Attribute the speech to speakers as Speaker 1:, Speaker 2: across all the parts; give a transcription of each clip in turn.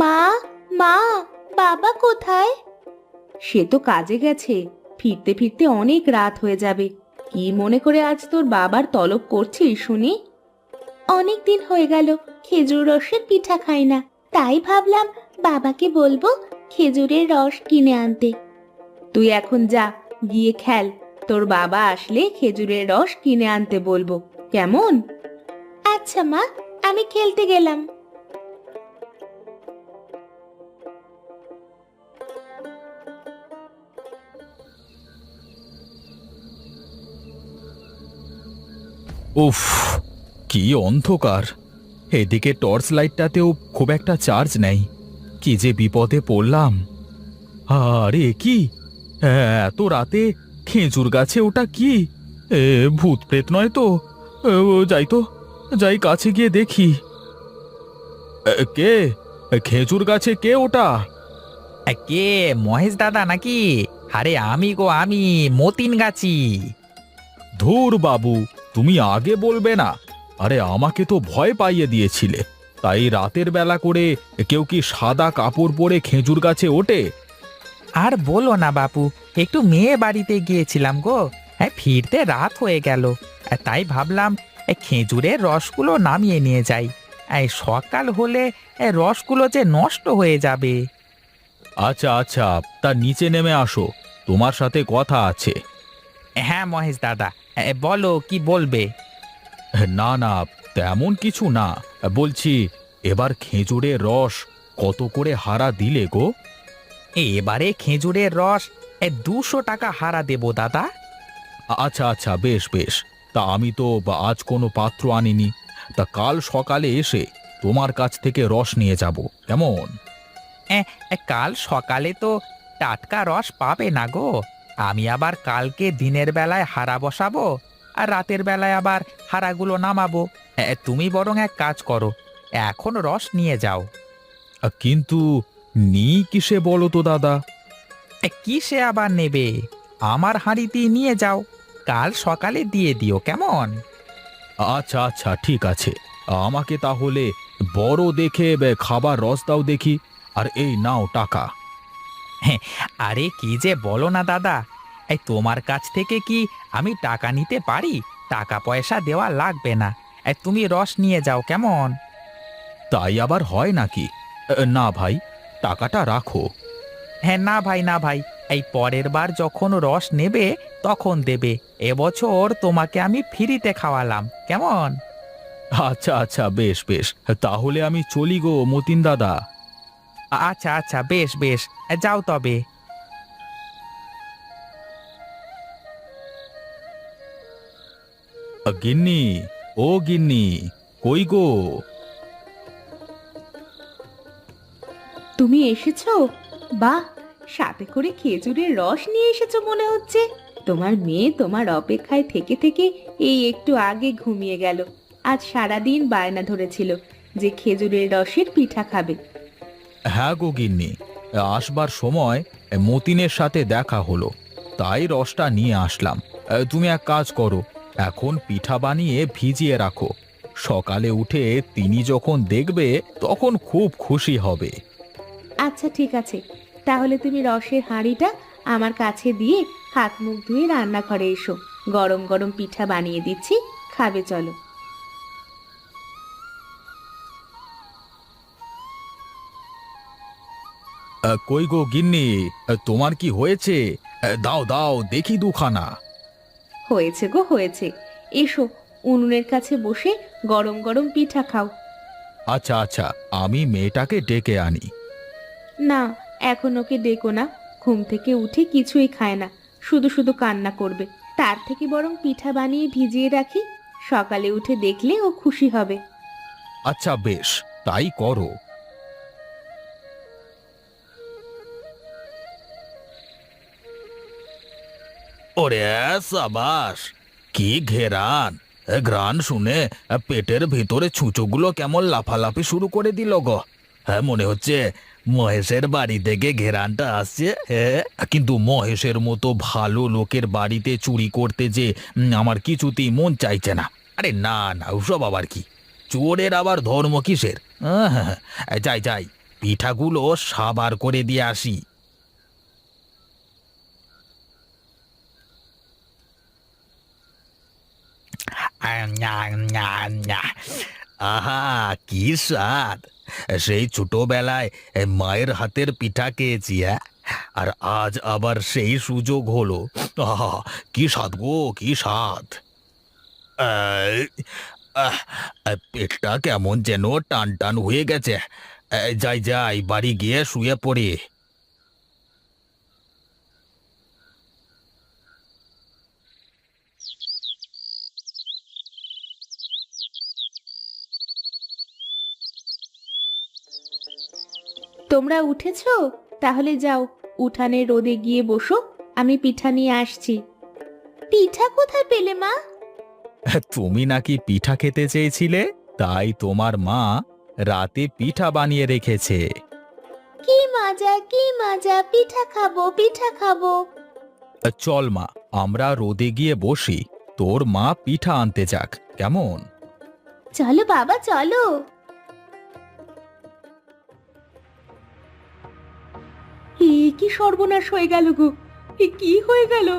Speaker 1: মা, মা, বাবা কোথায়? সে তো কাজে গেছে, ফিরতে ফিরতে অনেক রাত হয়ে যাবে। কি মনে করে আজ তোর বাবার তলব করছিস শুনি? অনেক দিন হয়ে গেল খেজুর রসের পিঠা খাই না, তাই ভাবলাম বাবাকে বলবো খেজুরের রস কিনে আনতে। তুই এখন যা, গিয়ে খেল। তোর বাবা আসলে খেজুরের রস কিনে আনতে বলবো, কেমন? আচ্ছা মা, আমি খেলতে গেলাম।
Speaker 2: উফ, কি অন্ধকার! এদিকে টর্চ লাইটটাতেও খুব একটা চার্জ নেই। কি যে বিপদে পড়লাম! আরে কি, এত রাতে খেজুর গাছে ওটা কি? ভূত প্রেত নয় তো? যাই তো, যাই কাছে গিয়ে দেখি। কে? খেজুর গাছে কে ওটা?
Speaker 3: কে? মহেশ দাদা নাকি? আরে আমি গো, আমি মতিন গাছি।
Speaker 2: ধুর বাবু, তুমি আগে বলবে না? আরে আমাকে তো ভয় পাইয়ে দিয়েছিলে। তাই রাতের বেলা করে কেউ কি সাদা কাপড় পরে খেজুর গাছে ওঠে?
Speaker 3: আর বলো না বাপু, একটু মেয়ে বাড়িতে গিয়েছিলাম গো। ফিরতে রাত হয়ে গেল। তাই ভাবলাম খেজুরের রসগুলো নামিয়ে নিয়ে যাই। সকাল হলে রসগুলো যে নষ্ট হয়ে যাবে।
Speaker 2: আচ্ছা আচ্ছা, তা নিচে নেমে আসো, তোমার সাথে কথা আছে।
Speaker 3: হ্যাঁ মহেশ দাদা, বলো কি বলবে।
Speaker 2: না না, তেমন কিছু না। বলছি, এবার খেজুরের রস কত করে হারা দিলে গো?
Speaker 3: এবারে খেজুরের রস 200 টাকা হারা দেবো দাদা।
Speaker 2: আচ্ছা আচ্ছা, বেশ বেশ। তা আমি তো আজ কোনো পাত্র আনিনি। তা কাল সকালে এসে তোমার কাছ থেকে রস নিয়ে যাব, কেমন?
Speaker 3: কাল সকালে তো টাটকা রস পাবে না গো। আমি আবার কালকে দিনের বেলায় হারা বসাবো, আর রাতের বেলায় আবার হারাগুলো নামাবো। তুমি বরং এক কাজ করো, এখন রস নিয়ে যাও।
Speaker 2: কিন্তু নি কিসে বলো তো দাদা?
Speaker 3: কিসে আবার নেবে? আমার হাঁড়িতেই নিয়ে যাও, কাল সকালে দিয়ে দিও, কেমন?
Speaker 2: আচ্ছা আচ্ছা, ঠিক আছে। আমাকে তাহলে বড় দেখে খাবার রস দাও দেখি। আর এই নাও টাকা।
Speaker 3: হ্যাঁ, আরে কি যে বলো না দাদা, তোমার কাছ থেকে কি আমি টাকা নিতে পারি? টাকা পয়সা দেওয়া লাগবে না। তুমি রস নিয়ে যাও, কেমন?
Speaker 2: তাই আবার হয় নাকি? না ভাই, টাকাটা রাখো।
Speaker 3: হ্যাঁ, না ভাই, না ভাই, এই পরের বার যখন রস নেবে তখন দেবে। এবছর তোমাকে আমি ফ্রিতে খাওয়ালাম, কেমন?
Speaker 2: আচ্ছা আচ্ছা, বেশ বেশ। তাহলে আমি চলি গো মতিন দাদা।
Speaker 3: আচ্ছা আচ্ছা, বেশ বেশ, যাও তবে।
Speaker 2: গিন্নি, ও গিন্নি, কই গো?
Speaker 1: তুমি এসেছো? বাহ, সাথে করে খেজুরের রস নিয়ে এসেছো মনে হচ্ছে। তোমার মেয়ে তোমার অপেক্ষায় থেকে থেকে এই একটু আগে ঘুমিয়ে গেল। আজ সারাদিন বায়না ধরেছিল যে খেজুরের রসের পিঠা খাবে।
Speaker 2: হ্যাঁ গো গিন্নি, আসবার সময় মতিনের সাথে দেখা হলো, তাই রসটা নিয়ে আসলাম। তুমি এক কাজ করো, এখন পিঠা বানিয়ে ভিজিয়ে রাখো। সকালে উঠে তিনি যখন দেখবে তখন খুব খুশি হবে।
Speaker 1: আচ্ছা ঠিক আছে, তাহলে তুমি রসের হাঁড়িটা আমার কাছে দিয়ে হাত মুখ ধুয়ে রান্নাঘরে এসো। গরম গরম পিঠা বানিয়ে দিচ্ছি, খাবে চলো।
Speaker 2: কই গো গিন্নি, তোমার কি হয়েছে? দাও দাও দেখি দুখানা।
Speaker 1: হয়েছে গো হয়েছে, এসো উনুনের কাছে বসে গরম গরম পিঠা খাও।
Speaker 2: আচ্ছা আচ্ছা, আমি মেয়েটাকে ডেকে আনি।
Speaker 1: না, এখন ওকে ডেকো না। ঘুম থেকে উঠে কিছুই খায় না, শুধু শুধু কান্না করবে। তার থেকে বরং পিঠা বানিয়ে ভিজিয়ে রাখি, সকালে উঠে দেখলে ও খুশি হবে।
Speaker 2: আচ্ছা বেশ, তাই করো। ওরে সাবাস, কি ঘেরান! ঘ্রাণ শুনে পেটের ভিতরে ছুঁচোগুলো কেমন লাফালাফি শুরু করে দিল গো। হ্যাঁ, মনে হচ্ছে মহেশের বাড়ি থেকে ঘেরানটা আসছে। হ্যাঁ, কিন্তু মহেশের মতো ভালো লোকের বাড়িতে চুরি করতে যে আমার কিছুতেই মন চাইছে না। আরে না না, ওসব আবার কি? চোরের আবার ধর্ম কিসের? যাই যাই,
Speaker 3: পিঠাগুলো সাবার করে দিয়ে আসি। আহা, কি স্বাদ! সেই ছোটবেলায় মায়ের হাতের পিঠা খেয়েছি, হ্যাঁ, আর আজ আবার সেই সুযোগ হলো। আহা, কি স্বাদ গো, কি স্বাদ! আহ, আহ, পেটটা কেমন যেন টান টান হয়ে গেছে। যাই যাই, বাড়ি গিয়ে শুয়ে পড়ি।
Speaker 1: তোমরা উঠেছো? তাহলে যাও, উঠানে রোদে গিয়ে বসো, আমি পিঠা নিয়ে আসছি। পিঠা কোথায় পেলে মা?
Speaker 2: তুমি নাকি পিঠা খেতে চেয়েছিলে, তাই তোমার মা রাতে পিঠা বানিয়ে রেখেছে।
Speaker 1: কি মজা, কি মজা, পিঠা খাবো, পিঠা খাবো।
Speaker 2: চল মা, আমরা রোদে গিয়ে বসি, তোর মা পিঠা আনতে যাক, কেমন?
Speaker 1: চলো বাবা, চলো। কি সর্বনাশ হয়ে গেল গো, কি হয়ে গেল?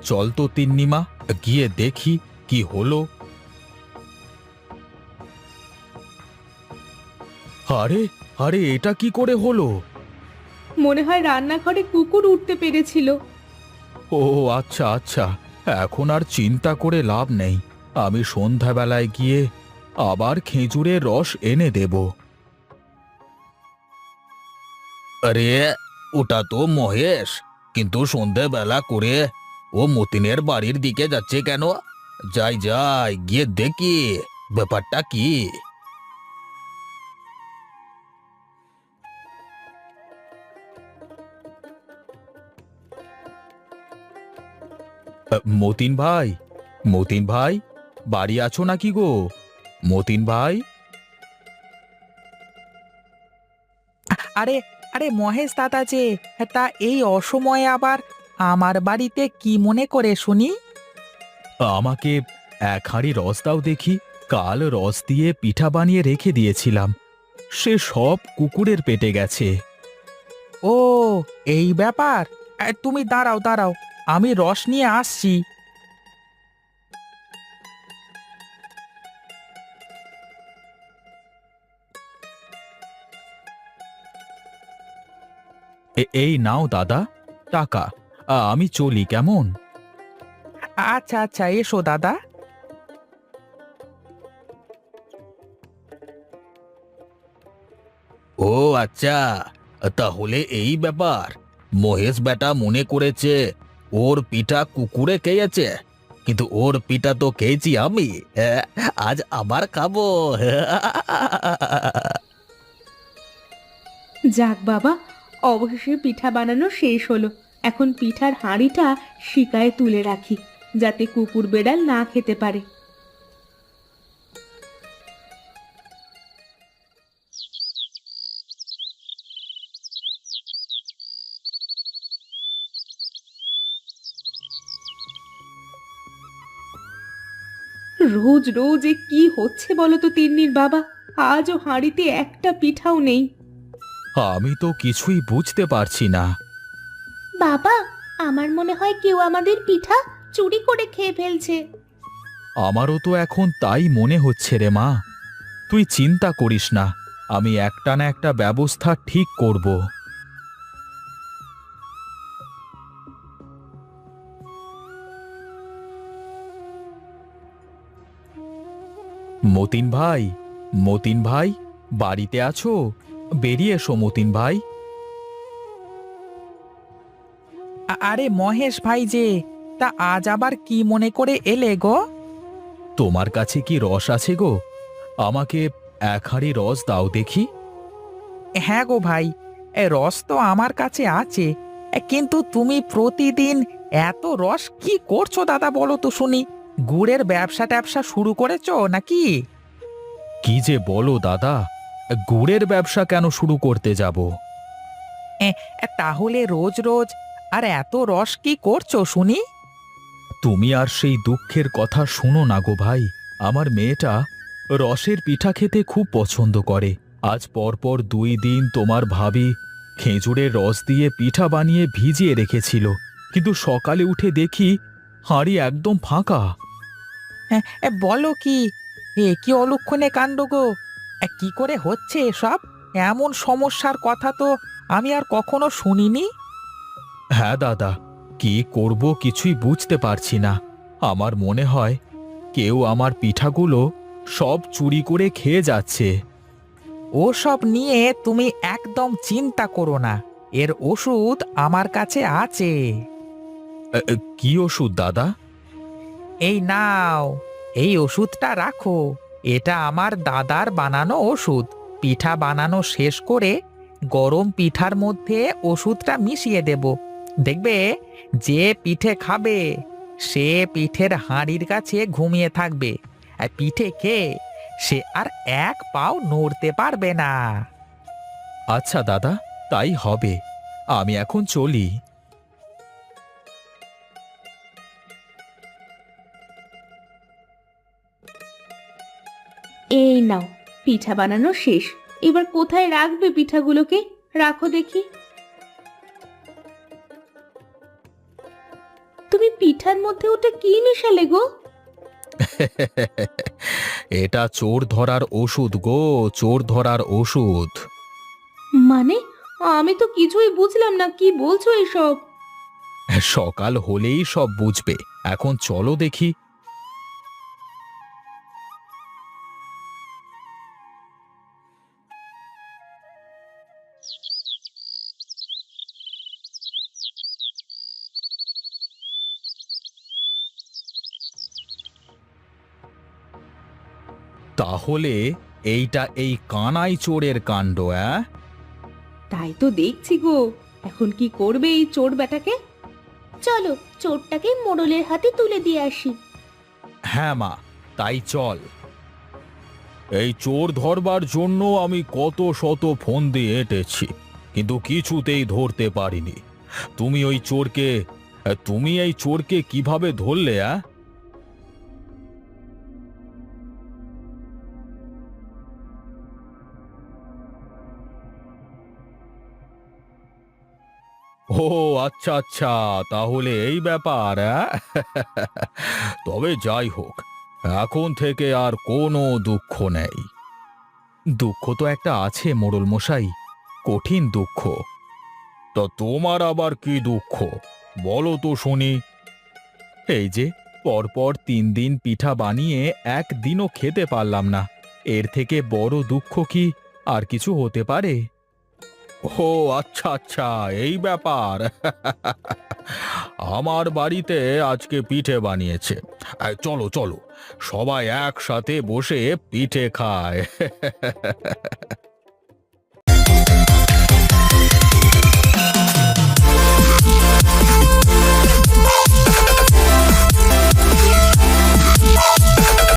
Speaker 2: চল তো তিন্নিমা, গিয়ে দেখি কি হলো। আরে আরে, এটা কি করে হলো?
Speaker 1: মনে হয় রান্নাঘরে কুকুর উঠতে পেরেছিল।
Speaker 2: ও আচ্ছা আচ্ছা, এখন আর চিন্তা করে লাভ নেই। আমি সন্ধ্যাবেলায় গিয়ে আবার খেজুরের রস এনে দেব। আরে, ওটা তো মহেশ, কিন্তু সন্ধ্যাবেলা করে ও মতিনের বাড়ির দিকে যাচ্ছে কেন? যাই যাই, গিয়ে দেখি ব্যাপারটা কি। মতিন ভাই, মতিন ভাই, বাড়ি আছো নাকি গো? মতিন ভাই।
Speaker 3: আরে আরে মহেশ দাদা যে, তা এই অসময়ে আবার আমার বাড়িতে কি মনে করে শুনি?
Speaker 2: আমাকে এক হাঁড়ি রস দাও দেখি, কাল রস দিয়ে পিঠা বানিয়ে রেখে দিয়েছিলাম, সে সব কুকুরের পেটে গেছে।
Speaker 3: ও, এই ব্যাপার। তুমি দাঁড়াও দাঁড়াও, আমি রস নিয়ে আসছি।
Speaker 2: এই নাও দাদা, টাকা। আমি চলি, কেমন?
Speaker 3: আচ্ছা আচ্ছা, এসো দাদা।
Speaker 2: ও আচ্ছা, তাহলে এই ব্যাপার। মহেশ বেটা মনে করেছে ওর পিঠা কুকুরে খেয়েছে, কিন্তু ওর পিঠা তো খেয়েছি আমি। আজ আবার খাবো।
Speaker 1: যাক বাবা, অবশেষে পিঠা বানানো শেষ হলো। এখন পিঠার হাঁড়িটা শিকায় তুলে রাখি, যাতে কুকুর বেড়াল না খেতে পারে। রোজ রোজ এ কি হচ্ছে বলো তো তিন্নির বাবা? আজও হাঁড়িতে একটা পিঠাও নেই।
Speaker 2: আমি তো কিছুই বুঝতে পারছি না।
Speaker 1: বাবা, আমার মনে হয় কেউ আমাদের পিঠা চুরি করে খেয়ে ফেলছে।
Speaker 2: আমারও তো এখন তাই মনে হচ্ছে রে মা। তুই চিন্তা করিস না, আমি একটা না একটা ব্যবস্থা ঠিক করব। মতিন ভাই, মতিন ভাই, বাড়িতে আছো? বেরিয়ে এসো মতিন ভাই।
Speaker 3: আরে মহেশ ভাই যে, তা আজ আবার কি মনে করে এলে গো?
Speaker 2: তোমার কাছে কি রস আছে গো? আমাকে এক হাঁড়ি রস দাও দেখি।
Speaker 3: হ্যাঁ গো ভাই, রস তো আমার কাছে আছে, কিন্তু তুমি প্রতিদিন এত রস কি করছো দাদা, বলো তো শুনি? গুড়ের ব্যবসা ট্যাবসা শুরু করেছো নাকি?
Speaker 2: কি যে বলো দাদা, গুড়ের ব্যবসা কেন শুরু করতে যাব?
Speaker 3: তাহলে রোজ রোজ আর এত রস কি করছো শুনি?
Speaker 2: তুমি আর সেই দুঃখের কথা শুনো না গো ভাই। আমার মেয়েটা রসের পিঠা খেতে খুব পছন্দ করে, আজ পরপর 2 দিন তোমার ভাবি খেজুরের রস দিয়ে পিঠা বানিয়ে ভিজিয়ে রেখেছিল, কিন্তু সকালে উঠে দেখি হাঁড়ি একদম ফাঁকা।
Speaker 3: বলো কি? কি অলক্ষণে কাণ্ড গো! কি করে হচ্ছে এসব? এমন সমস্যার কথা তো আমি আর কখনো শুনিনি।
Speaker 2: হ্যাঁ দাদা, কি করব কিছুই বুঝতে পারছি না। আমার মনে হয় কেউ আমার পিঠাগুলো সব চুরি করে খেয়ে যাচ্ছে।
Speaker 3: ওসব নিয়ে তুমি একদম চিন্তা করো না, এর ওষুধ আমার কাছে আছে।
Speaker 2: কি ওষুধ দাদা?
Speaker 3: এই নাও, এই ওষুধটা রাখো। এটা আমার দাদার বানানো ওষুধ। পিঠা বানানো শেষ করে গরম পিঠার মধ্যে ওষুধটা মিশিয়ে দেব। দেখবে, যে পিঠে খাবে সে পিঠের হাঁড়ির কাছে ঘুমিয়ে থাকবে, আর পিঠে খেয়ে সে আর এক পাও নড়তে পারবে না।
Speaker 2: আচ্ছা দাদা, তাই হবে। আমি এখন চলি।
Speaker 1: এই নাও, পিঠা বানানো শেষ। এবার কোথায় রাখবে পিঠাগুলোকে? রাখো দেখি। তুমি পিঠার মধ্যে ওটা কি মেশালে গো?
Speaker 2: এটা চোর ধরার ওষুধ গো, চোর ধরার ওষুধ।
Speaker 1: মানে, আমি তো কিছুই বুঝলাম না, কি বলছো এসব?
Speaker 2: সকাল হলেই সব বুঝবে। এখন চলো দেখি। তাহলে এইটা এই কানাই চোরের কাণ্ড, অ্যাঁ?
Speaker 1: তাই তো দেখছি গো। এখন কি করবে এই চোর বেটাকে? চলো, চোরটাকে মোড়লের হাতে তুলে দিয়ে আসি।
Speaker 2: হ্যাঁ মা, তাই চল। এই চোর ধরবার জন্য আমি কত শত ফোন দিয়ে এঁটেছি, কিন্তু কিছুতেই ধরতে পারিনি। তুমি এই চোরকে কিভাবে ধরলে? ও আচ্ছা আচ্ছা, তাহলে এই ব্যাপার। তবে যাই হোক, এখন থেকে আর কোনো দুঃখ নেই। দুঃখ তো একটা আছে মোড়ল মশাই, কঠিন দুঃখ। তা তোমার আবার কি দুঃখ, বলো তো শুনি। এই যে পরপর 3 দিন পিঠা বানিয়ে একদিনও খেতে পারলাম না, এর থেকে বড় দুঃখ কি আর কিছু হতে পারে? ও আচ্ছা আচ্ছা, এই ব্যাপার। আমার বাড়িতে আজকে পিঠে বানিয়েছে। চলো চলো, সবাই একসাথে বসে পিঠে খায়।